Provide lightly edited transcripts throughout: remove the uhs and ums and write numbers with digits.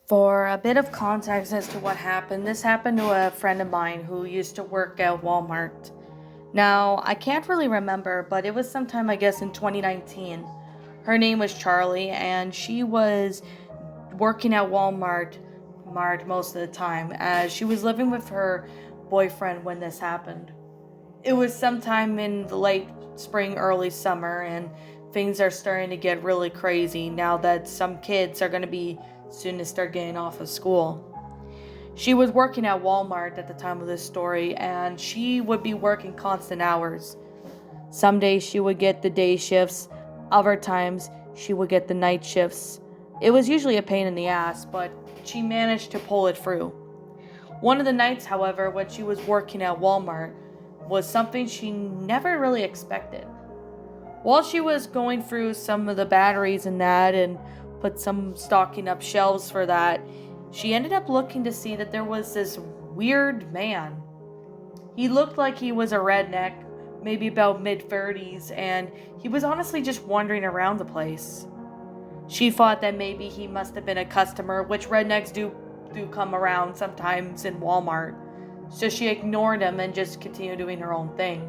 For a bit of context as to what happened, this happened to a friend of mine who used to work at Walmart. Now, I can't really remember, but it was sometime, I guess, in 2019. Her name was Charlie, and she was working at Walmart most of the time, as she was living with her boyfriend when this happened. It was sometime in the late spring, early summer, and things are starting to get really crazy now that some kids are going to be soon to start getting off of school. She was working at Walmart at the time of this story, and she would be working constant hours. Some days she would get the day shifts, other times she would get the night shifts. It was usually a pain in the ass, but she managed to pull it through. One of the nights, however, when she was working at Walmart, was something she never really expected. While she was going through some of the batteries and that and put some stocking up shelves for that, she ended up looking to see that there was this weird man. He looked like he was a redneck, maybe about mid-30s, and he was honestly just wandering around the place. She thought that maybe he must have been a customer, which rednecks do come around sometimes in Walmart. So she ignored him and just continued doing her own thing.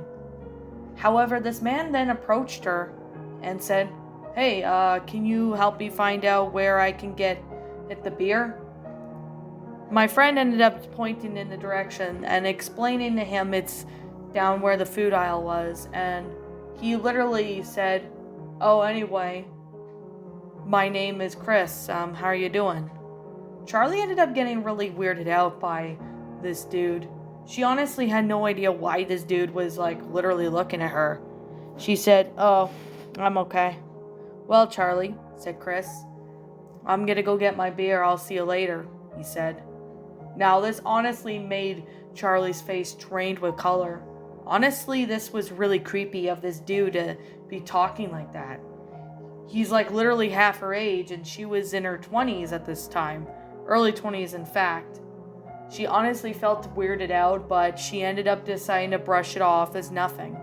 However, this man then approached her and said, "Hey, can you help me find out where I can get the beer?" My friend ended up pointing in the direction and explaining to him it's down where the food aisle was, and he literally said, "Oh, anyway, my name is Chris. How are you doing?" Charlie ended up getting really weirded out by this dude. She honestly had no idea why this dude was literally looking at her. She said, "Oh, I'm okay." "Well, Charlie," said Chris, "I'm gonna go get my beer. I'll see you later," he said. Now, this honestly made Charlie's face drained with color. Honestly, this was really creepy of this dude to be talking like that. He's literally half her age, and she was in her 20s at this time. Early 20s, in fact. She honestly felt weirded out, but she ended up deciding to brush it off as nothing.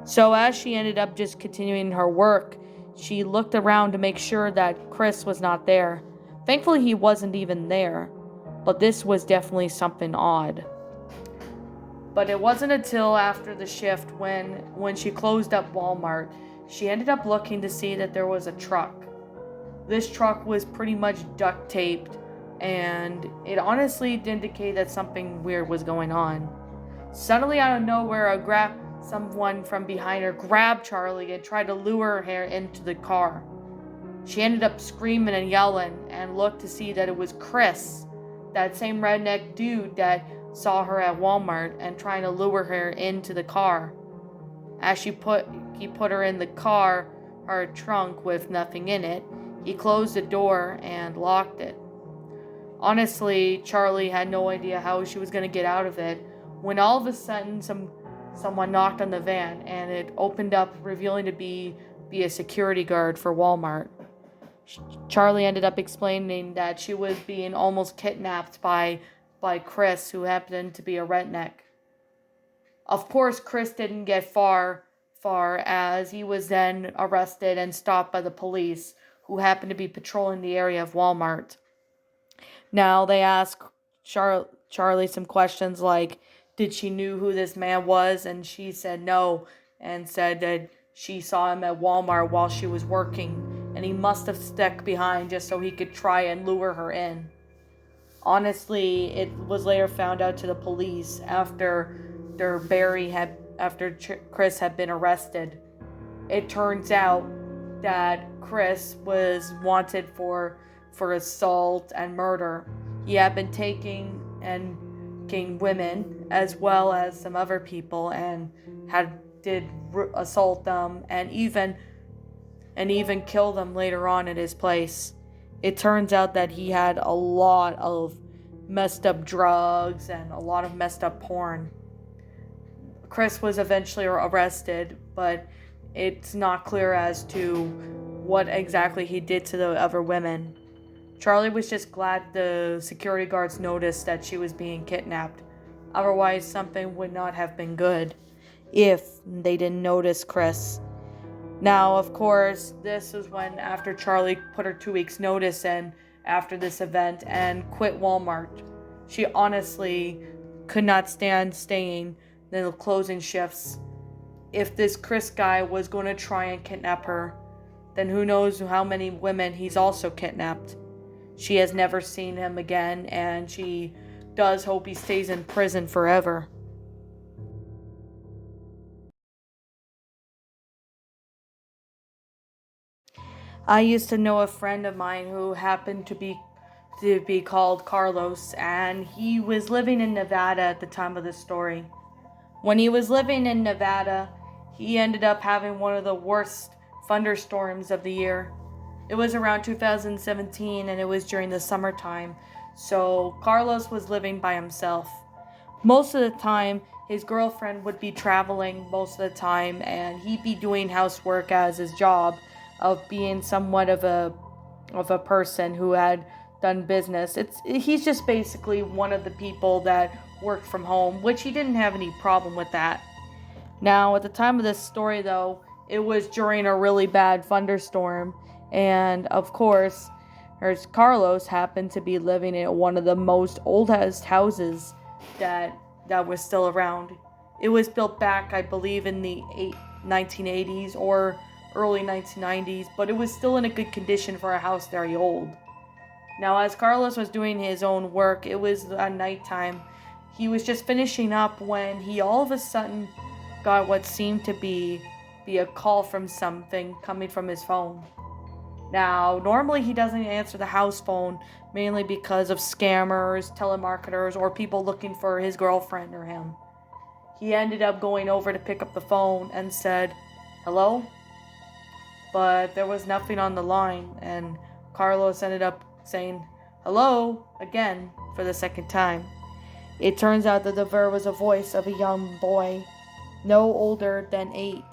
So as she ended up just continuing her work, she looked around to make sure that Chris was not there. Thankfully, he wasn't even there, but this was definitely something odd. But it wasn't until after the shift when she closed up Walmart, she ended up looking to see that there was a truck. This truck was pretty much duct taped, and it honestly indicated that something weird was going on. Suddenly, out of nowhere, someone from behind her grabbed Charlie and tried to lure her into the car. She ended up screaming and yelling and looked to see that it was Chris, that same redneck dude that saw her at Walmart and trying to lure her into the car. As he put her in the car, her trunk with nothing in it, he closed the door and locked it. Honestly, Charlie had no idea how she was going to get out of it when all of a sudden someone knocked on the van and it opened up, revealing to be a security guard for Walmart. Charlie ended up explaining that she was being almost kidnapped by Chris, who happened to be a redneck. Of course, Chris didn't get far as he was then arrested and stopped by the police, who happened to be patrolling the area of Walmart. Now, they asked Charlie some questions like, did she knew who this man was? And she said no, and said that she saw him at Walmart while she was working, and he must have stuck behind just so he could try and lure her in. Honestly, it was later found out to the police after Chris had been arrested. It turns out that Chris was wanted for assault and murder. He had been taking women as well as some other people and did assault them and even kill them later on at his place. It turns out that he had a lot of messed up drugs and a lot of messed up porn. Chris was eventually arrested, but it's not clear as to what exactly he did to the other women. Charlie was just glad the security guards noticed that she was being kidnapped. Otherwise, something would not have been good if they didn't notice Chris. Now, of course, this is when after Charlie put her 2 weeks notice and after this event and quit Walmart. She honestly could not stand staying the closing shifts. If this Chris guy was going to try and kidnap her, then who knows how many women he's also kidnapped. She has never seen him again, and she does hope he stays in prison forever. I used to know a friend of mine who happened to be called Carlos, and he was living in Nevada at the time of this story. When he was living in Nevada, he ended up having one of the worst thunderstorms of the year. It was around 2017 and it was during the summertime, so Carlos was living by himself. Most of the time, his girlfriend would be traveling most of the time, and he'd be doing housework as his job of being somewhat of a person who had done business. He's just basically one of the people that worked from home, which he didn't have any problem with that. Now, at the time of this story, though, it was during a really bad thunderstorm, and of course, Carlos happened to be living in one of the most oldest houses that was still around. It was built back, I believe, in the 1980s or early 1990s, but it was still in a good condition for a house very old. Now, as Carlos was doing his own work, it was at nighttime. He was just finishing up when he all of a sudden got what seemed to be a call from something coming from his phone. Now, normally he doesn't answer the house phone, mainly because of scammers, telemarketers, or people looking for his girlfriend or him. He ended up going over to pick up the phone and said, "Hello?" But there was nothing on the line, and Carlos ended up saying, "Hello?" again for the second time. It turns out that there was a voice of a young boy, no older than 8.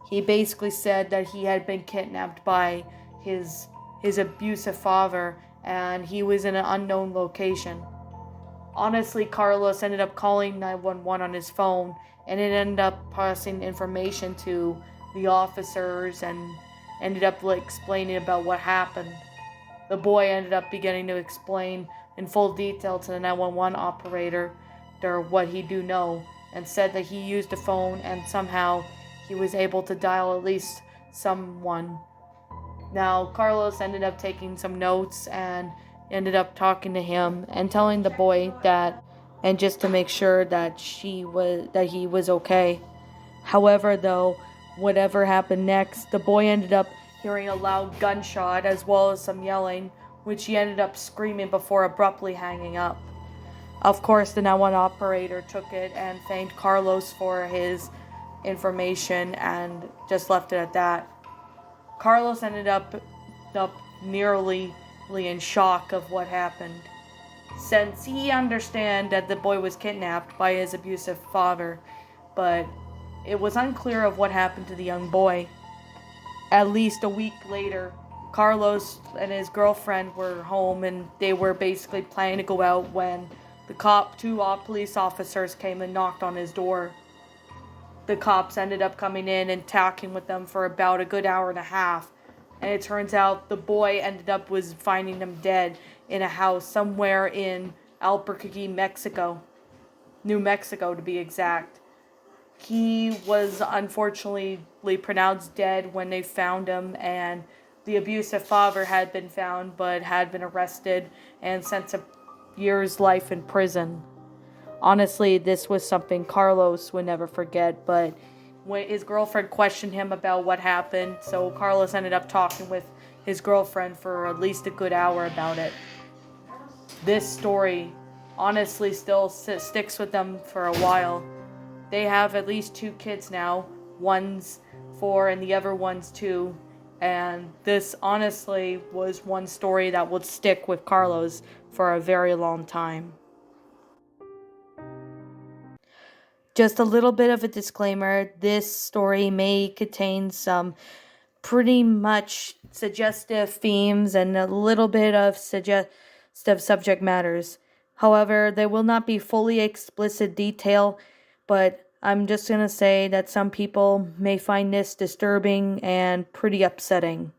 He basically said that he had been kidnapped by his abusive father, and he was in an unknown location. Honestly, Carlos ended up calling 911 on his phone, and it ended up passing information to the officers and ended up explaining about what happened. The boy ended up beginning to explain in full detail to the 911 operator what he do know, and said that he used the phone and somehow he was able to dial at least someone. Now, Carlos ended up taking some notes and ended up talking to him and telling the boy that, and just to make sure that he was okay. However, though, whatever happened next, the boy ended up hearing a loud gunshot as well as some yelling, which he ended up screaming before abruptly hanging up. Of course, the 911 operator took it and thanked Carlos for his information and just left it at that. Carlos ended up nearly in shock of what happened, since he understood that the boy was kidnapped by his abusive father, but it was unclear of what happened to the young boy. At least a week later, Carlos and his girlfriend were home, and they were basically planning to go out when two police officers came and knocked on his door. The cops ended up coming in and talking with them for about a good hour and a half. And it turns out the boy ended up finding him dead in a house somewhere in Albuquerque, Mexico. New Mexico, to be exact. He was unfortunately pronounced dead when they found him, and the abusive father had been found but had been arrested and sentenced to years life in prison. Honestly, this was something Carlos would never forget, but when his girlfriend questioned him about what happened, so Carlos ended up talking with his girlfriend for at least a good hour about it. This story honestly still sticks with them for a while. They have at least 2 kids now. One's 4 and the other one's 2. And this honestly was one story that would stick with Carlos for a very long time. Just a little bit of a disclaimer, this story may contain some pretty much suggestive themes and a little bit of suggestive subject matters. However, they will not be fully explicit detail, but I'm just going to say that some people may find this disturbing and pretty upsetting.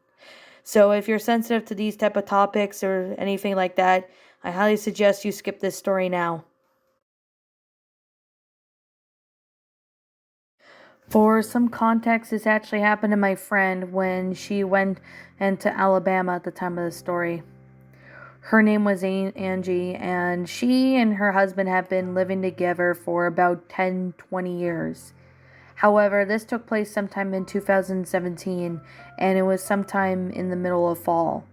So if you're sensitive to these type of topics or anything like that, I highly suggest you skip this story now. For some context, this actually happened to my friend when she went into Alabama at the time of the story. Her name was Angie, and she and her husband have been living together for about 10-20 years. However, this took place sometime in 2017, and it was sometime in the middle of fall.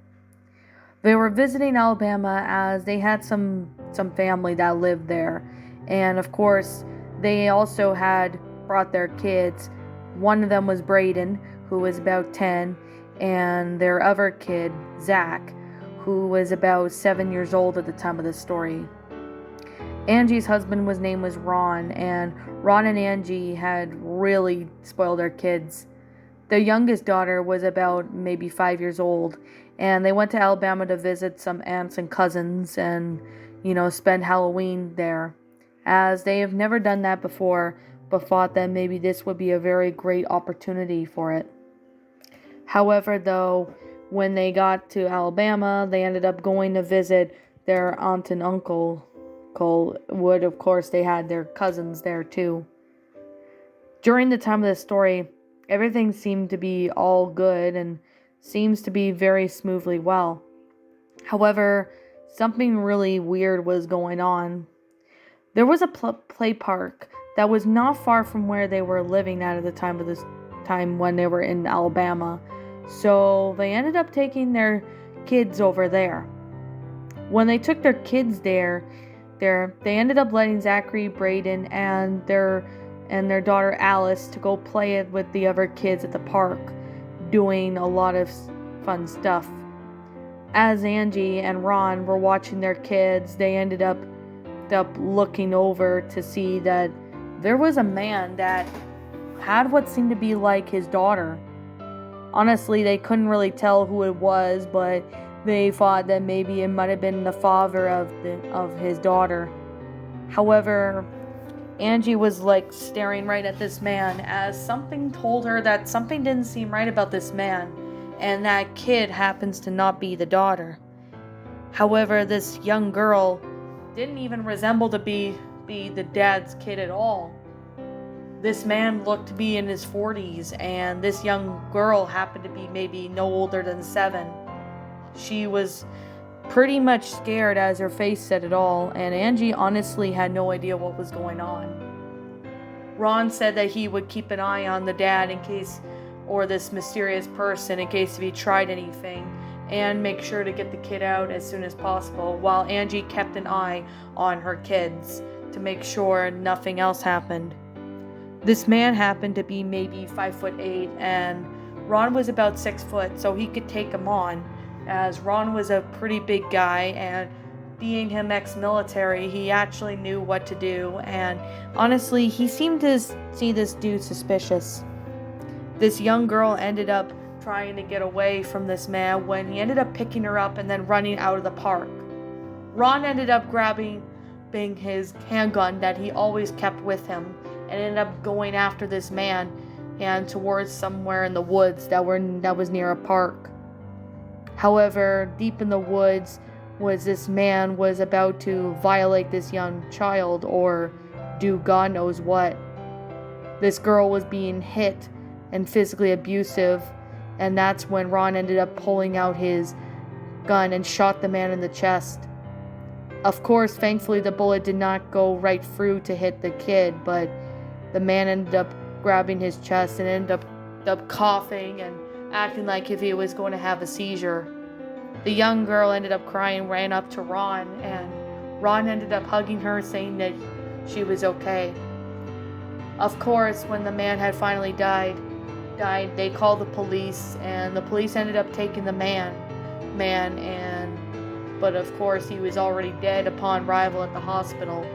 They were visiting Alabama as they had some family that lived there, and of course, they also had brought their kids. One of them was Braden, who was about 10, and their other kid, Zach, who was about 7 years old at the time of the story. Angie's husband's name was Ron, and Ron and Angie had really spoiled their kids. Their youngest daughter was about maybe 5 years old, and they went to Alabama to visit some aunts and cousins and, spend Halloween there, as they have never done that before, but thought that maybe this would be a very great opportunity for it. However, though, when they got to Alabama, they ended up going to visit their aunt and uncle. Would, of course, they had their cousins there too. During the time of the story, everything seemed to be all good and seems to be very smoothly well. However, something really weird was going on. There was a play park that was not far from where they were living at the time when they were in Alabama. So they ended up taking their kids over there. When they took their kids there, they ended up letting Zachary, Braden, and their daughter Alice to go play it with the other kids at the park, doing a lot of fun stuff. As Angie and Ron were watching their kids, they ended up looking over to see that there was a man that had what seemed to be like his daughter. Honestly, they couldn't really tell who it was, but they thought that maybe it might have been the father of his daughter. However, Angie was staring right at this man, as something told her that something didn't seem right about this man, and that kid happens to not be the daughter. However, this young girl didn't even resemble to be the dad's kid at all. This man looked to be in his 40s, and this young girl happened to be maybe no older than 7. She was pretty much scared, as her face said it all, and Angie honestly had no idea what was going on. Ron said that he would keep an eye on the dad or this mysterious person in case if he tried anything, and make sure to get the kid out as soon as possible, while Angie kept an eye on her kids to make sure nothing else happened. This man happened to be maybe 5'8", and Ron was about 6 foot, so he could take him on, as Ron was a pretty big guy, and being him ex-military, he actually knew what to do, and honestly, he seemed to see this dude suspicious. This young girl ended up trying to get away from this man when he ended up picking her up and then running out of the park. Ron ended up grabbing his handgun that he always kept with him, and ended up going after this man and towards somewhere in the woods that was near a park. However, deep in the woods this man was about to violate this young child or do God knows what. This girl was being hit and physically abusive, and that's when Ron ended up pulling out his gun and shot the man in the chest. Of course, thankfully the bullet did not go right through to hit the kid, but the man ended up grabbing his chest and ended up coughing and acting like if he was going to have a seizure. The young girl ended up crying, ran up to Ron, and Ron ended up hugging her, saying that she was okay. Of course, when the man had finally died, they called the police, and the police ended up taking the man, but of course he was already dead upon arrival at the hospital.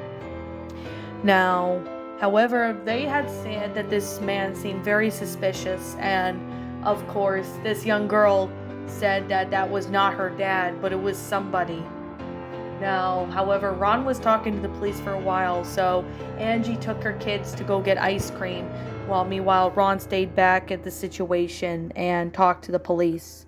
Now, however, they had said that this man seemed very suspicious, and of course, this young girl said that was not her dad, but it was somebody. Now, however, Ron was talking to the police for a while, so Angie took her kids to go get ice cream, while meanwhile Ron stayed back at the situation and talked to the police.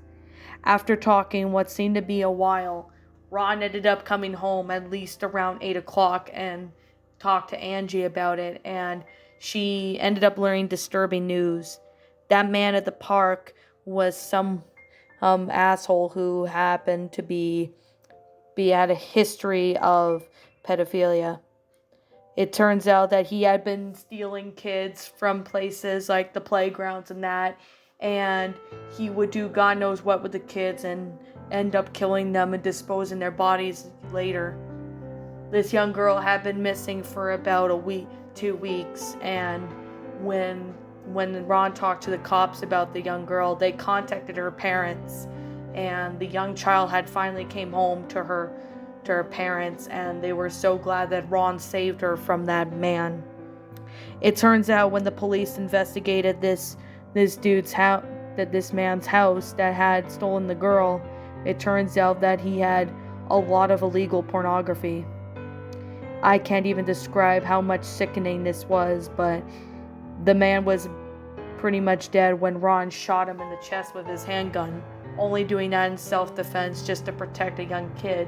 After talking what seemed to be a while, Ron ended up coming home at least around 8 o'clock and talked to Angie about it, and she ended up learning disturbing news. That man at the park was some asshole who happened to be had a history of pedophilia. It turns out that he had been stealing kids from places like the playgrounds and that, and he would do God knows what with the kids and end up killing them and disposing their bodies later. This young girl had been missing for about a week, 2 weeks, and when Ron talked to the cops about the young girl, they contacted her parents, and the young child had finally came home to her parents, and they were so glad that Ron saved her from that man. It turns out when the police investigated this dude's house, this man's house that had stolen the girl, it turns out that he had a lot of illegal pornography. I can't even describe how much sickening this was, but the man was pretty much dead when Ron shot him in the chest with his handgun, only doing that in self-defense just to protect a young kid.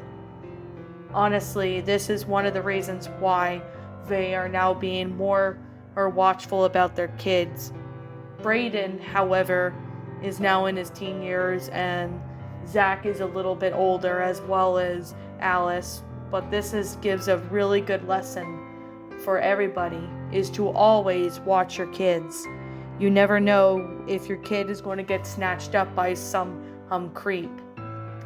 Honestly, this is one of the reasons why they are now being more watchful about their kids. Brayden, however, is now in his teen years, and Zach is a little bit older, as well as Alice. But this gives a really good lesson for everybody, is to always watch your kids. You never know if your kid is going to get snatched up by some creep.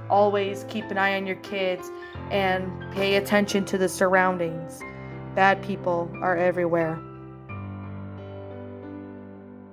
Always keep an eye on your kids and pay attention to the surroundings. Bad people are everywhere.